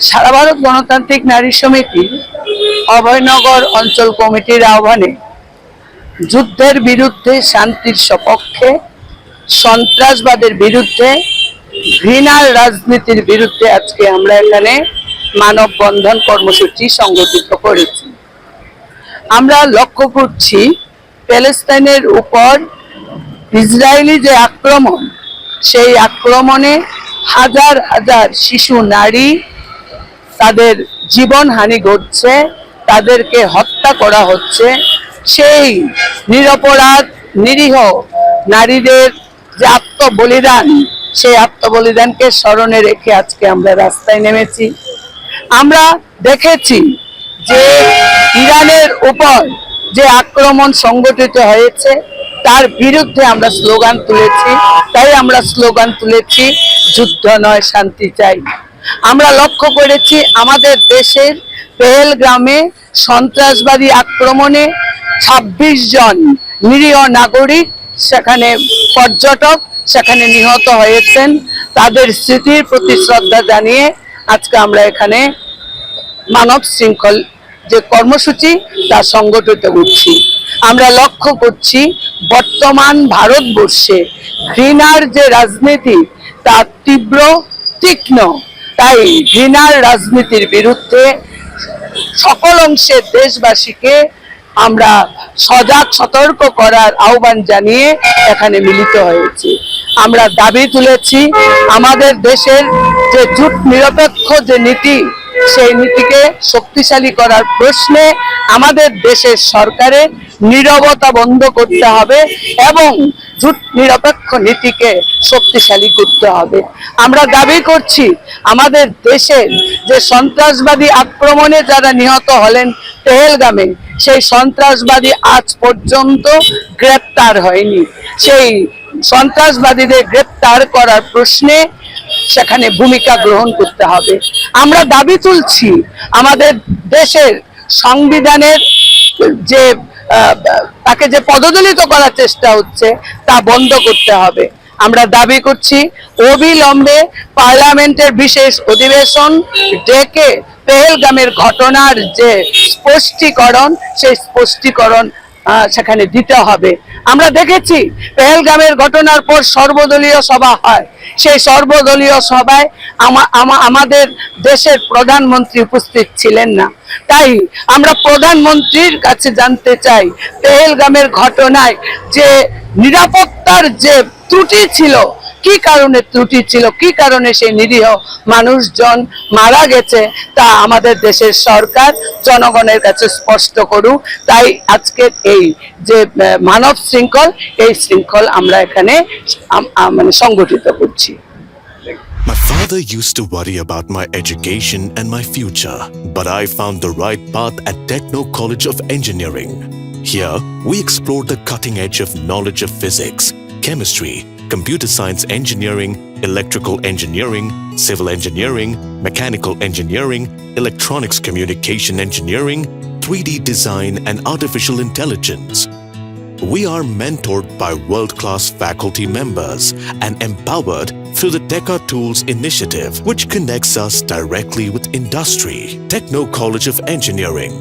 সারা ভারত গণতান্ত্রিক নারী সমিতি অভয়নগর অঞ্চল কমিটির আহ্বানে যুদ্ধের বিরুদ্ধে, শান্তির সপক্ষে, সন্ত্রাসবাদের বিরুদ্ধে, ঘৃণার রাজনীতির বিরুদ্ধে আজকে আমরা এখানে মানববন্ধন কর্মসূচি সংগঠিত করেছি। আমরা লক্ষ্য করছি প্যালেস্তাইনের উপর ইসরায়েলি যে আক্রমণ, সেই আক্রমণে হাজার হাজার শিশু নারী তাদের জীবনহানি ঘটছে, তাদেরকে হত্যা করা হচ্ছে। সেই নিরপরাধ নিরীহ নারীদের যে আত্মবলিদান, সেই আত্মবলিদানকে স্মরণে রেখে আজকে আমরা রাস্তায় নেমেছি। আমরা দেখেছি যে ইরানের উপর যে আক্রমণ সংগঠিত হয়েছে তার বিরুদ্ধে আমরা স্লোগান তুলেছি। তাই আমরা স্লোগান তুলেছি, যুদ্ধ নয়, শান্তি চাই। আমরা লক্ষ্য করেছি আমাদের দেশের পেহেলগ্রামে সন্ত্রাসবাদী আক্রমণে 26 জন নিরীহ নাগরিক, সেখানে পর্যটক সেখানে নিহত হয়েছেন। তাদের স্মৃতির প্রতি শ্রদ্ধা জানিয়ে আজকে আমরা এখানে মানব শৃঙ্খল যে কর্মসূচি তা সংগঠিত করছি। আমরা লক্ষ্য করছি বর্তমান ভারতবর্ষে ঘৃণার যে রাজনীতি তা তীব্র, তীক্ষ্ণ। তাই ঘৃণার রাজনীতির বিরুদ্ধে সকল অংশের দেশবাসীকে আমরা সজাগ সতর্ক করার আহ্বান জানিয়ে এখানে মিলিত হয়েছি। আমরা দাবি তুলেছি আমাদের দেশের যে জোট নিরপেক্ষ যে নীতি, সেই নীতিকে শক্তিশালী করার প্রশ্নে আমাদের দেশের সরকারের নীরবতা বন্ধ করতে হবে এবং জোট নিরপেক্ষ নীতিকে শক্তিশালী করতে হবে। আমরা দাবি করছি আমাদের দেশের যে সন্ত্রাসবাদী আক্রমণে যারা নিহত হলেন পেহেলগামে, সেই সন্ত্রাসবাদী আজ পর্যন্ত গ্রেপ্তার হয়নি। সেই সন্ত্রাসবাদীদের গ্রেপ্তার করার প্রশ্নে সেখানে ভূমিকা গ্রহণ করতে হবে। আমরা দাবি তুলছি আমাদের দেশের সংবিধানের যে তাকে যে পদদলিত করার চেষ্টা হচ্ছে তা বন্ধ করতে হবে। আমরা দাবি করছি অবিলম্বে পার্লামেন্টের বিশেষ অধিবেশন ডেকে পেহেলগামের ঘটনার যে স্পষ্টীকরণ, সেই স্পষ্টীকরণ সেখানে দিতে হবে। আমরা দেখেছি পেহেলগামের ঘটনার পর সর্বদলীয় সভা হয়, সেই সর্বদলীয় সভায় আমাদের দেশের প্রধানমন্ত্রী উপস্থিত ছিলেন না। তাই আমরা প্রধানমন্ত্রীর কাছে জানতে চাই পেহেলগামের ঘটনায় যে নিরাপত্তার যে ত্রুটি ছিল, কি কারণে ত্রুটি ছিল, কি কারণে সেই নিরীহ মানুষজন মারা গেছে, তা আমাদের দেশের সরকার জনগণের কাছে স্পষ্ট করুক। তাই আজকের এই যে মানব শৃঙ্খল, এই শৃঙ্খল আমরা এখানে মানে সংগঠিত করছি। My father used to worry about my education and my future, but I found the right path at Techno College of Engineering. Here, we explore the cutting edge of knowledge of physics, chemistry, computer science engineering, electrical engineering, civil engineering, mechanical engineering, electronics communication engineering, 3D design and artificial intelligence. We are mentored by world-class faculty members and empowered through the Teka Tools initiative, which connects us directly with industry. Techno College of Engineering,